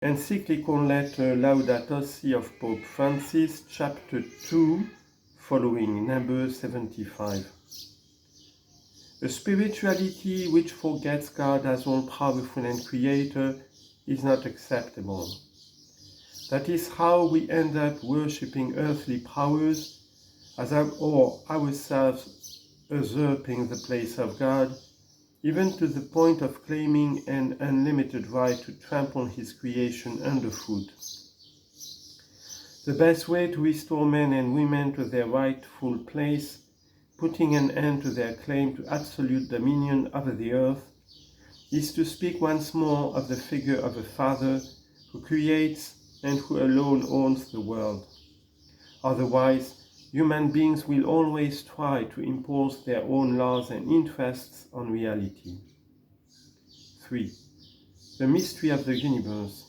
Encyclical letter Laudato Si of Pope Francis, chapter 2, following, number 75. A spirituality which forgets God as all-powerful and creator is not acceptable. That is how we end up worshipping earthly powers or ourselves usurping the place of God, even to the point of claiming an unlimited right to trample his creation underfoot. The best way to restore men and women to their rightful place, putting an end to their claim to absolute dominion over the earth, is to speak once more of the figure of a Father who creates and who alone owns the world. Otherwise, human beings will always try to impose their own laws and interests on reality. 3. The mystery of the universe.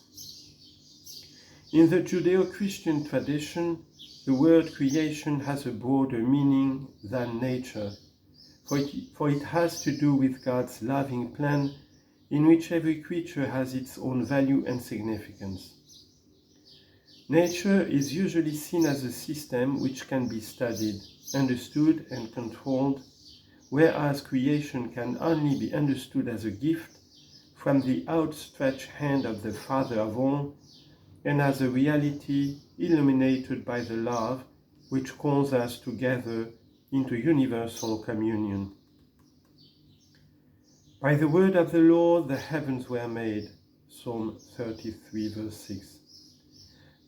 In the Judeo-Christian tradition, the word creation has a broader meaning than nature, for it has to do with God's loving plan in which every creature has its own value and significance. Nature is usually seen as a system which can be studied, understood, and controlled, whereas creation can only be understood as a gift from the outstretched hand of the Father of all, and as a reality illuminated by the love which calls us together into universal communion. By the word of the Lord the heavens were made, Psalm 33, verse 6.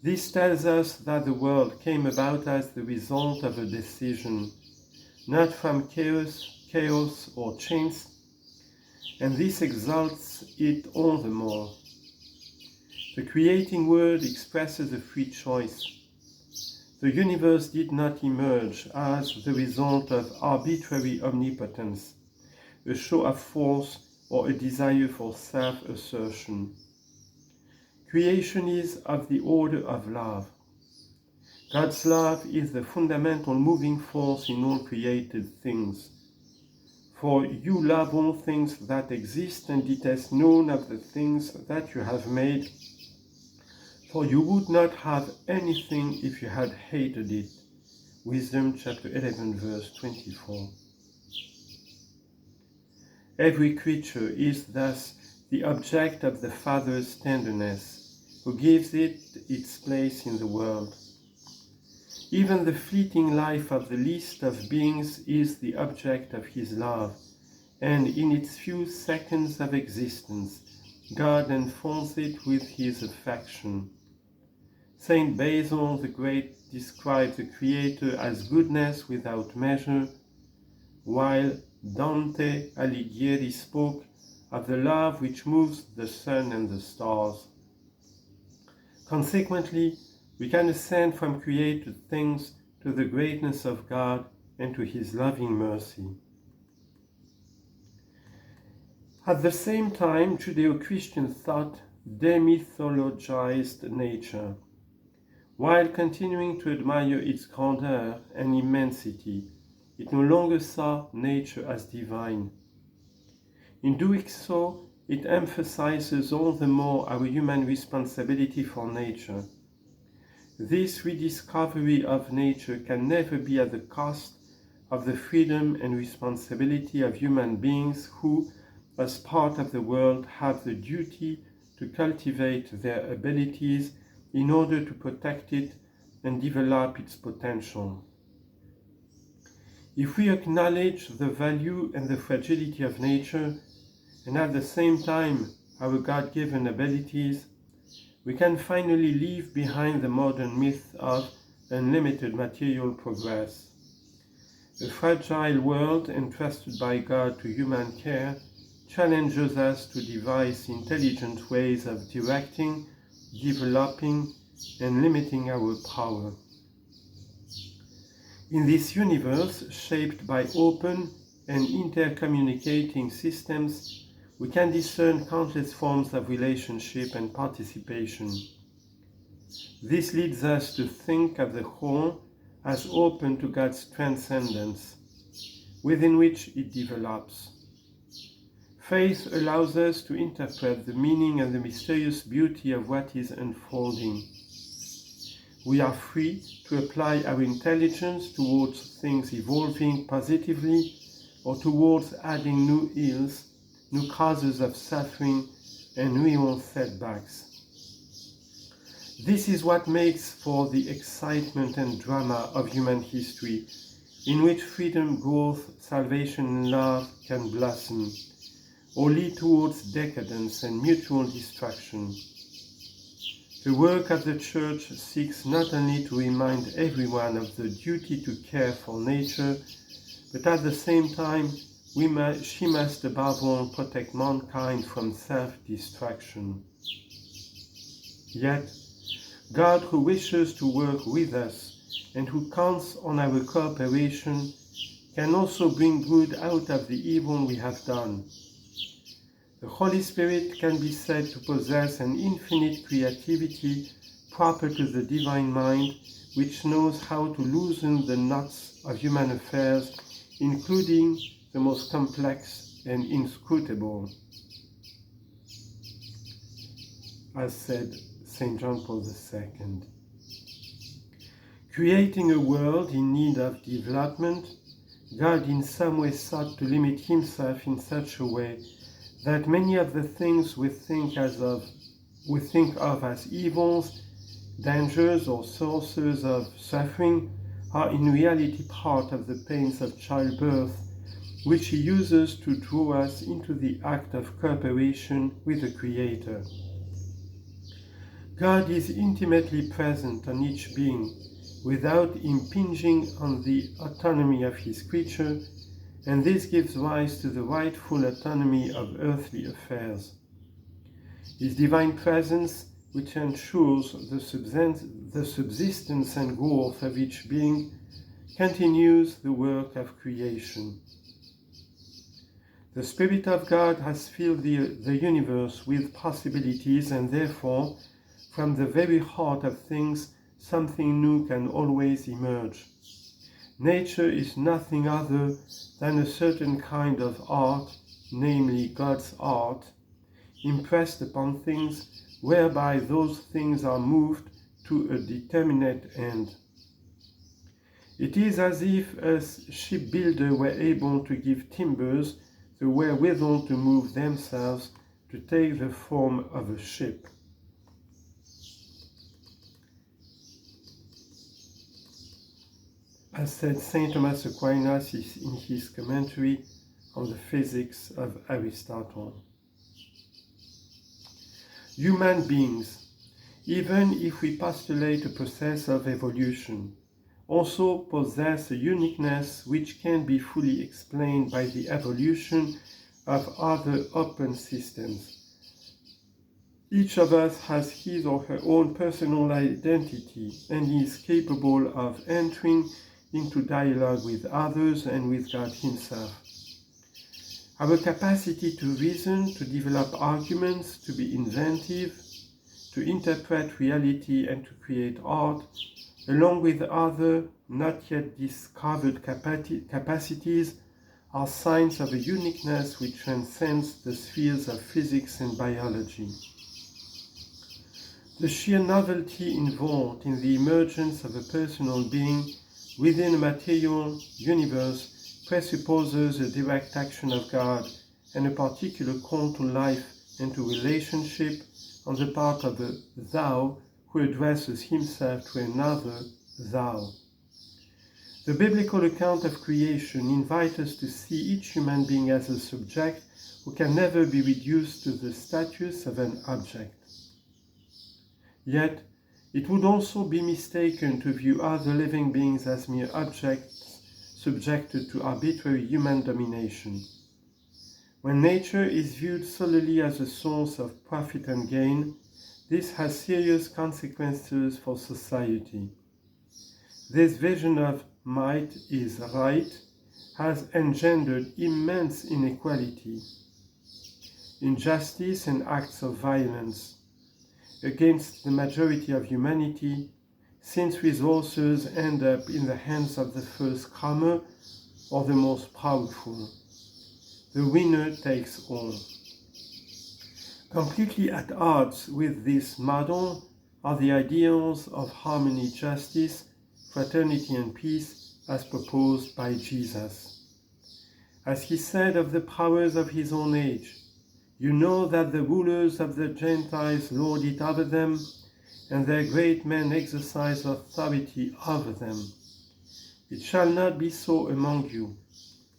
This tells us that the world came about as the result of a decision, not from chaos or chance, and this exalts it all the more. The creating word expresses a free choice. The universe did not emerge as the result of arbitrary omnipotence, a show of force, or a desire for self-assertion. Creation is of the order of love. God's love is the fundamental moving force in all created things. For you love all things that exist and detest none of the things that you have made. For you would not have anything if you had hated it. Wisdom chapter 11, verse 24. Every creature is thus the object of the Father's tenderness, who gives it its place in the world. Even the fleeting life of the least of beings is the object of his love, and in its few seconds of existence, God enfolds it with his affection. Saint Basil the Great describes the Creator as goodness without measure, while Dante Alighieri spoke of the love which moves the sun and the stars. Consequently, we can ascend from created things to the greatness of God and to his loving mercy. At the same time, Judeo-Christian thought demythologized nature. While continuing to admire its grandeur and immensity, it no longer saw nature as divine. In doing so, it emphasizes all the more our human responsibility for nature. This rediscovery of nature can never be at the cost of the freedom and responsibility of human beings who, as part of the world, have the duty to cultivate their abilities in order to protect it and develop its potential. If we acknowledge the value and the fragility of nature, and at the same time our God-given abilities, we can finally leave behind the modern myth of unlimited material progress. A fragile world entrusted by God to human care challenges us to devise intelligent ways of directing, developing, and limiting our power. In this universe, shaped by open and intercommunicating systems, we can discern countless forms of relationship and participation. This leads us to think of the whole as open to God's transcendence, within which it develops. Faith allows us to interpret the meaning and the mysterious beauty of what is unfolding. We are free to apply our intelligence towards things evolving positively or towards adding new ills, new causes of suffering, and new setbacks. This is what makes for the excitement and drama of human history, in which freedom, growth, salvation, and love can blossom, or lead towards decadence and mutual destruction. The work of the Church seeks not only to remind everyone of the duty to care for nature, but at the same time, she must above all protect mankind from self-destruction. Yet, God, who wishes to work with us and who counts on our cooperation, can also bring good out of the evil we have done. The Holy Spirit can be said to possess an infinite creativity proper to the divine mind, which knows how to loosen the knots of human affairs, including the most complex and inscrutable. As said St. John Paul II. Creating a world in need of development, God in some way sought to limit himself in such a way that many of the things we think of as evils, dangers, or sources of suffering are in reality part of the pains of childbirth, which he uses to draw us into the act of cooperation with the Creator. God is intimately present on each being, without impinging on the autonomy of his creature, and this gives rise to the rightful autonomy of earthly affairs. His divine presence, which ensures the subsistence and growth of each being, continues the work of creation. The Spirit of God has filled the universe with possibilities, and therefore, from the very heart of things, something new can always emerge. Nature is nothing other than a certain kind of art, namely God's art, impressed upon things, whereby those things are moved to a determinate end. It is as if a shipbuilder were able to give timbers the wherewithal to move themselves to take the form of a ship. As said St. Thomas Aquinas in his commentary on the Physics of Aristotle. Human beings, even if we postulate a process of evolution, also possess a uniqueness which can be fully explained by the evolution of other open systems. Each of us has his or her own personal identity and is capable of entering into dialogue with others and with God himself. Our capacity to reason, to develop arguments, to be inventive, to interpret reality and to create art, along with other not yet discovered capacities, are signs of a uniqueness which transcends the spheres of physics and biology. The sheer novelty involved in the emergence of a personal being within a material universe presupposes a direct action of God and a particular call to life and to relationship on the part of a thou who addresses himself to another thou. The biblical account of creation invites us to see each human being as a subject who can never be reduced to the status of an object. Yet, it would also be mistaken to view other living beings as mere objects subjected to arbitrary human domination. When nature is viewed solely as a source of profit and gain, this has serious consequences for society. This vision of might is right has engendered immense inequality, injustice, and acts of violence against the majority of humanity, since resources end up in the hands of the first comer or the most powerful. the winner takes all. Completely at odds with this model are the ideals of harmony, justice, fraternity and peace as proposed by Jesus. As he said of the powers of his own age, "You know that the rulers of the Gentiles lord it over them, and their great men exercise authority over them. It shall not be so among you,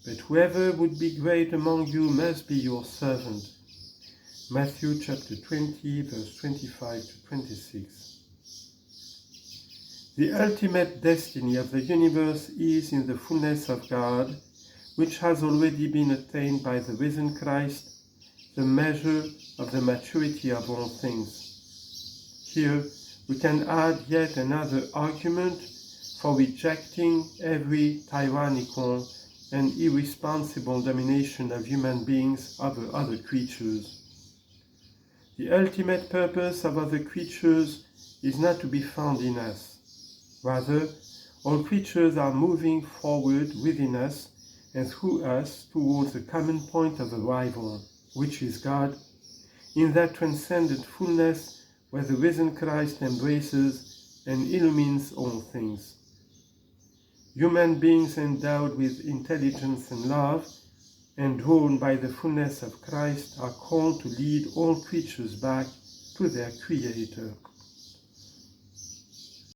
but whoever would be great among you must be your servant." Matthew chapter 20, verse 25 to 26. The ultimate destiny of the universe is in the fullness of God, which has already been attained by the risen Christ, the measure of the maturity of all things. Here we can add yet another argument for rejecting every tyrannical and irresponsible domination of human beings over other creatures. The ultimate purpose of other creatures is not to be found in us. Rather, all creatures are moving forward within us and through us towards a common point of arrival, which is God, in that transcendent fullness where the risen Christ embraces and illumines all things. Human beings endowed with intelligence and love and drawn by the fullness of Christ are called to lead all creatures back to their Creator.